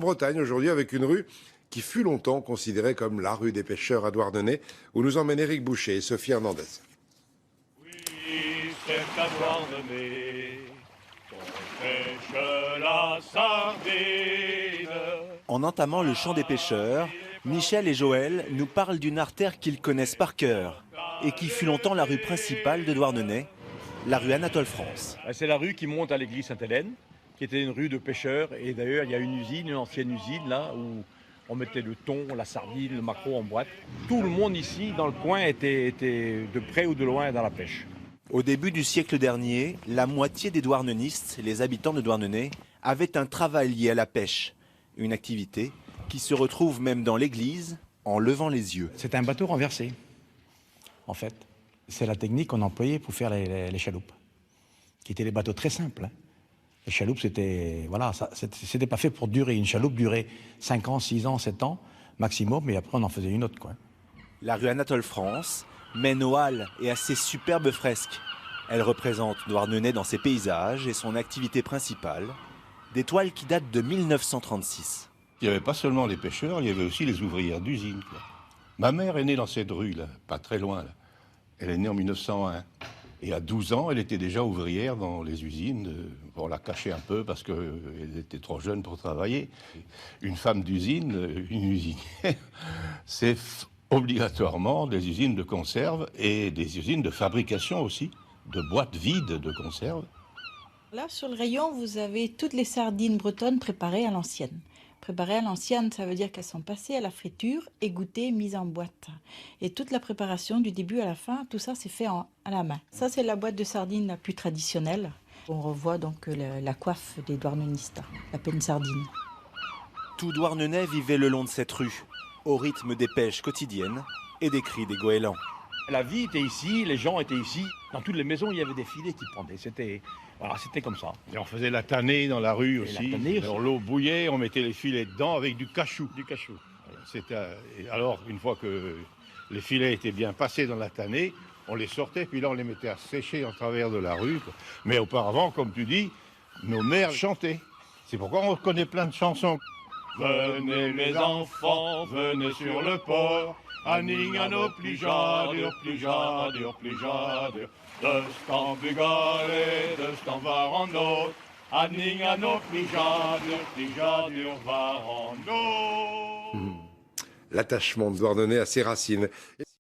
Bretagne aujourd'hui avec une rue qui fut longtemps considérée comme la rue des pêcheurs à Douarnenez, où nous emmènent Éric Boucher et Sophie Hernandez. Oui, c'est à Douarnenez qu'on pêche la sardine. En entamant le chant des pêcheurs, Michel et Joël nous parlent d'une artère qu'ils connaissent par cœur et qui fut longtemps la rue principale de Douarnenez, la rue Anatole France. C'est la rue qui monte à l'église Sainte-Hélène, qui était une rue de pêcheurs. Et d'ailleurs, il y a une usine, une ancienne usine là, où on mettait le thon, la sardine, le maquereau en boîte. Tout le monde ici, dans le coin, était de près ou de loin dans la pêche. Au début du siècle dernier, la moitié des douarnenistes, les habitants de Douarnenez, avaient un travail lié à la pêche. Une activité qui se retrouve même dans l'église en levant les yeux. C'est un bateau renversé, en fait. C'est la technique qu'on employait pour faire les chaloupes, qui étaient des bateaux très simples. Les chaloupes, c'était pas fait pour durer. Une chaloupe durait 5 ans, 6 ans, 7 ans maximum, mais après on en faisait une autre, quoi. La rue Anatole France mène aux halles et à ses superbes fresques. Elle représente Douarnenez dans ses paysages et son activité principale, des toiles qui datent de 1936. Il n'y avait pas seulement les pêcheurs, il y avait aussi les ouvrières d'usine. Ma mère est née dans cette rue, là, pas très loin. Là. Elle est née en 1901. Et à 12 ans, elle était déjà ouvrière dans les usines. On la cachait un peu parce qu'elle était trop jeune pour travailler. Une femme d'usine, une usinière, c'est obligatoirement des usines de conserve et des usines de fabrication aussi, de boîtes vides de conserve. Là, sur le rayon, vous avez toutes les sardines bretonnes préparées à l'ancienne. Préparées à l'ancienne, ça veut dire qu'elles sont passées à la friture, égouttées, mises en boîte. Et toute la préparation, du début à la fin, tout ça, c'est fait à la main. Ça, c'est la boîte de sardines la plus traditionnelle. On revoit donc la coiffe des douarnenistes, la penne sardine. Tout Douarnenez vivait le long de cette rue, au rythme des pêches quotidiennes et des cris des goélands. La vie était ici, les gens étaient ici. Dans toutes les maisons, il y avait des filets qui pendaient. C'était comme ça. Et on faisait la tannée dans la rue aussi. Alors l'eau bouillait, on mettait les filets dedans avec du cachou. Alors, une fois que les filets étaient bien passés dans la tannée, on les sortait, puis là on les mettait à sécher en travers de la rue. Mais auparavant, comme tu dis, nos mères chantaient. C'est pourquoi on reconnaît plein de chansons. Venez mes enfants, venez sur le port. Anning à nos plijadur, plijadur, plijadur. De stan bugale, de stan varandot. Anning à nos plijadur, plijadur, varandot. L'attachement de Douarnenez à ses racines.